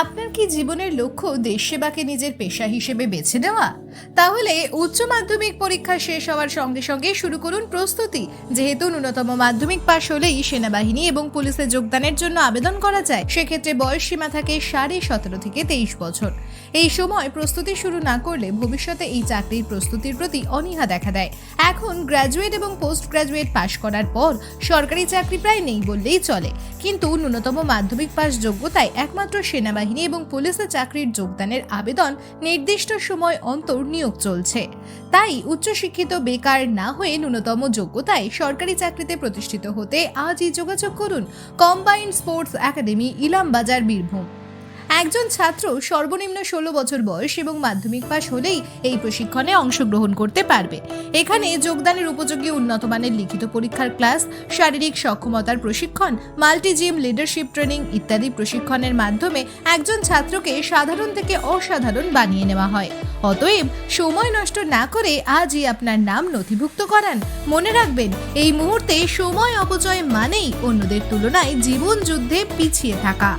আপনার কি জীবনের লক্ষ্য দেশ সেবাকে নিজের পেশা হিসেবে বেছে নেওয়া? তাহলে উচ্চ মাধ্যমিক পরীক্ষা শেষ হওয়ার সঙ্গে সঙ্গে শুরু করুন প্রস্তুতি। যেহেতু ন্যূনতম মাধ্যমিক পাশ হলেই সেনাবাহিনী এবং পুলিশে যোগদানের জন্য আবেদন করা যায়, সেক্ষেত্রে বয়স সীমা থাকে 17.5 থেকে 23 বছর। এই সময় প্রস্তুতি শুরু না করলে ভবিষ্যতে এই চাকরির প্রস্তুতির প্রতি অনীহা দেখা দেয়। এখন গ্র্যাজুয়েট এবং পোস্ট গ্র্যাজুয়েট পাশ করার পর সরকারি চাকরি প্রায় নেই বললেই চলে, কিন্তু ন্যূনতম মাধ্যমিক পাশ যোগ্যতায় একমাত্র সেনাবাহিনী এবং পুলিশে চাকরির যোগদানের আবেদন নির্দিষ্ট সময় অন্তর নিয়োগ চলছে। তাই উচ্চশিক্ষিত বেকার না হয়ে ন্যূনতম যোগ্যতায় সরকারি চাকরিতে প্রতিষ্ঠিত হতে আজই যোগাযোগ করুন combined sports academy, Ilambazar, Birbhum. একজন ছাত্র সর্বনিম্ন 16 বছর বয়স এবং মাধ্যমিক পাশ হলেই এই প্রশিক্ষণে অংশগ্রহণ করতে পারবে। এখানে যোগদানের উপযোগী উন্নত মানের লিখিত পরীক্ষার ক্লাস, শারীরিক সক্ষমতার প্রশিক্ষণ, মাল্টি জিম, লিডারশিপ ট্রেনিং ইত্যাদি প্রশিক্ষণের মাধ্যমে একজন ছাত্রকে সাধারণ থেকে অসাধারণ বানিয়ে নেওয়া হয়। অতএব সময় নষ্ট না করে আজই আপনার নাম নথিভুক্ত করান। মনে রাখবেন, এই মুহূর্তে সময় অপচয় মানেই অন্যদের তুলনায় জীবন যুদ্ধে পিছিয়ে থাকা।